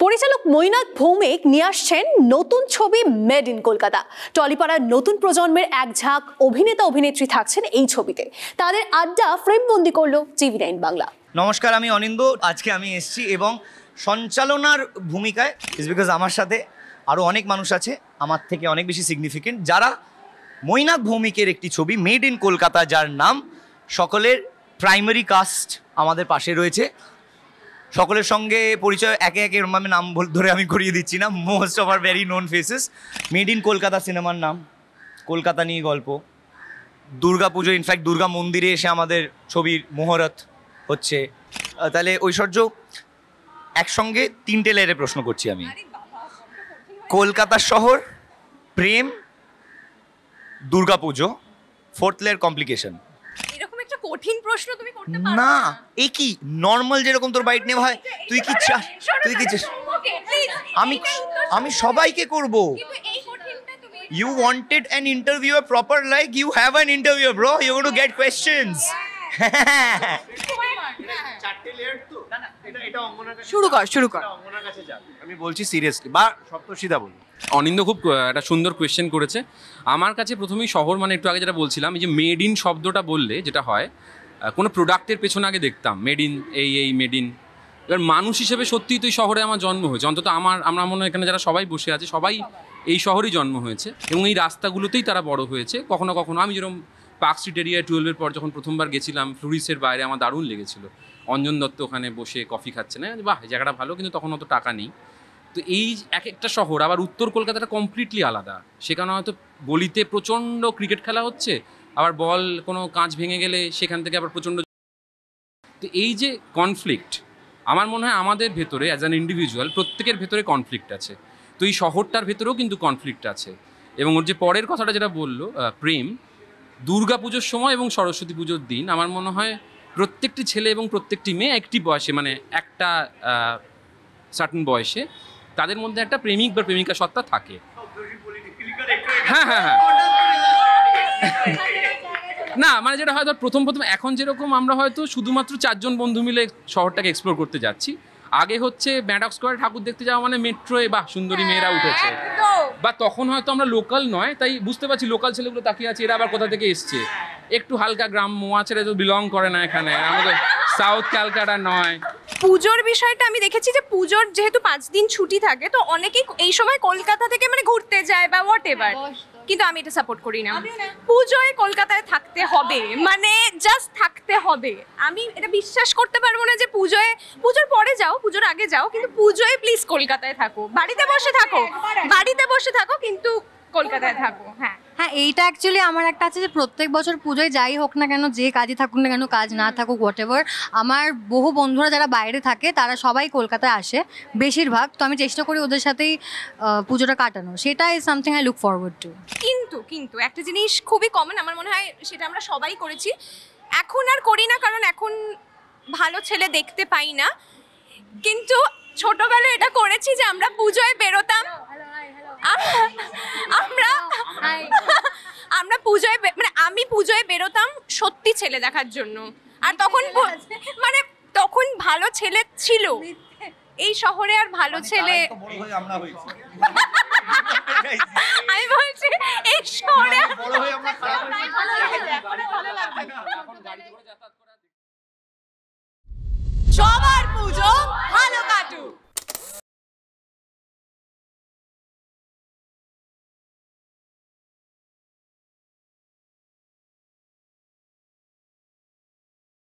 পরিচালক মৈনাক ভৌমিক নিয়ে আসছেন নতুন ছবি মেড ইন কলকাতা। টলিপাড়ার নতুন প্রজন্মের এক ঝাঁক অভিনেতা অভিনেত্রী থাকছেন এই ছবিতে। তাদের আড্ডা ফ্রেমবন্দি করলো TV9 বাংলা। নমস্কার, আমি অনিন্দ। আজকে আমি এসেছি এবং সঞ্চালনার ভূমিকায় বিকজ আমার সাথে আরও অনেক মানুষ আছে আমার থেকে অনেক বেশি সিগনিফিকেন্ট, যারা মৈনাক ভৌমিকের একটি ছবি মেড ইন কলকাতা, যার নাম সকলের প্রাইমারি কাস্ট আমাদের পাশে রয়েছে। সকলের সঙ্গে পরিচয় একে একে এরমভাবে নাম ধরে আমি করিয়ে দিচ্ছি না, most of are very known faces. Made in Kolkata সিনেমার নাম, কলকাতা নিয়ে গল্প। দুর্গা পুজো, ইনফ্যাক্ট দুর্গা মন্দিরে এসে আমাদের ছবির মুহূর্ত হচ্ছে। তাহলে ঐশ্বর্য একসঙ্গে তিনটে লেয়ারে প্রশ্ন করছি আমি। কলকাতা শহর, প্রেম, দুর্গা পুজো, ফোর্থ লেয়ার কমপ্লিকেশন। এরকম একটা কঠিন প্রশ্ন তুমি করতে পারো না, এই কি নর্মাল যেরকম তোর বাইট নেওয়া হয়, তুই কি চাস? তুই কি চাস? আমি সবাইকে করব। You wanted an interviewer proper, like you have an interviewer, bro. You're going to get questions. শুরু কর। আমি বলছি সিরিয়াসলি, বা সপ্তর্ষিদা বল। অনিন্দ খুব একটা সুন্দর কোয়েশ্চেন করেছে। আমার কাছে প্রথমেই শহর মানে একটু আগে যেটা বলছিলাম, এই যে মেড ইন শব্দটা বললে যেটা হয়, কোনো প্রোডাক্টের পেছনে আগে দেখতাম মেড ইন, এই মেড ইন। এবার মানুষ হিসেবে সত্যিই তো এই শহরে আমার জন্ম হয়েছে, অন্তত আমরা মনে হয় এখানে যারা সবাই বসে আছে সবাই এই শহরেই জন্ম হয়েছে এবং এই রাস্তাগুলোতেই তারা বড় হয়েছে। কখনো কখনো আমি যেরকম পার্ক স্ট্রিট এরিয়া 12-এর পর যখন প্রথমবার গেছিলাম, ফ্লুরিসের বাইরে আমার দারুণ লেগেছিল। অঞ্জন দত্ত ওখানে বসে কফি খাচ্ছে, না বাহ জায়গাটা ভালো, কিন্তু তখন অত টাকা নেই। তো এই এক একটা শহর, আবার উত্তর কলকাতাটা কমপ্লিটলি আলাদা। সেখানে হয়তো গলিতে প্রচণ্ড ক্রিকেট খেলা হচ্ছে, আবার বল কোনো কাঁচ ভেঙে গেলে সেখান থেকে আবার প্রচণ্ড। তো এই যে কনফ্লিক্ট, আমার মনে হয় আমাদের ভেতরে অ্যাজ অ্যান ইন্ডিভিজুয়াল প্রত্যেকের ভেতরে কনফ্লিক্ট আছে। তো এই শহরটার ভেতরেও কিন্তু কনফ্লিক্ট আছে। এবং ওর যে পরের কথাটা যেটা বললো, প্রেম, দুর্গা পুজোর সময় এবং সরস্বতী পুজোর দিন আমার মনে হয় প্রত্যেকটি ছেলে এবং প্রত্যেকটি মেয়ে একটি বয়সে, মানে একটা সার্টেন বয়সে তাদের মধ্যে একটা প্রেমিক বা প্রেমিকা সত্তা থাকে। হ্যাঁ, না মানে যেটা হয়তো প্রথম এখন যেরকম আমরা হয়তো শুধুমাত্র 4 জন বন্ধু মিলে শহরটাকে এক্সপ্লোর করতে যাচ্ছি, আগে হচ্ছে ম্যাডক স্কোয়ারে ঠাকুর দেখতে যাওয়া মানে মেট্রোয় বা সুন্দরী মেয়েরা উঠেছে, বা তখন হয়তো আমরা লোকাল নয় তাই বুঝতে পারছি লোকাল ছেলেগুলো তাকিয়ে আছে, এরা আবার কোথা থেকে এসছে, একটু হালকা গ্রাম্য আছে, এরা তো বিলং করে না এখানে, আমাদের সাউথ ক্যালকাটা নয়। পুজোর বিষয়টা আমি দেখেছি যে পুজোর যেহেতু 5 দিন ছুটি থাকে, তো অনেকেই এই সময় কলকাতা থেকে মানে ঘুরতে যায় বা হোয়াট এভার, কিন্তু আমি এটা সাপোর্ট করি না। পুজোয় কলকাতায় থাকতে হবে, মানে জাস্ট থাকতে হবে। আমি এটা বিশ্বাস করতে পারবো না যে পুজোর পরে যাও, পুজোর আগে যাও, কিন্তু পুজোয় প্লিজ কলকাতায় থাকো। বাড়িতে বসে থাকো কিন্তু কলকাতায় থাকো। হ্যাঁ, এইটা অ্যাকচুয়ালি আমার একটা আছে যে প্রত্যেক বছর পুজোয় যাই হোক না কেন, যে কাজই থাকুক না কেন, কাজ না থাকুক হোয়াট এভার, আমার বহু বন্ধুরা যারা বাইরে থাকে তারা সবাই কলকাতায় আসে বেশিরভাগ। তো আমি চেষ্টা করি ওদের সাথেই পুজোটা কাটানো, সেটা is something I look forward to. কিন্তু একটা জিনিস খুবই কমন, আমার মনে হয় সেটা আমরা সবাই করেছি, এখন আর করি না কারণ এখন ভালো ছেলে দেখতে পাই না, কিন্তু ছোটবেলায় এটা করেছি যে আমরা পুজোয় বেরোতাম, আমরা পুজোয় মানে আমি পুজোয় বেরোতাম সত্যি ছেলে দেখার জন্য। আর তখন মানে তখন ভালো ছেলে ছিল এই শহরে, আর ভালো ছেলে আমি বলছি এই শহরে সবার পুজো ভালো কাটুক।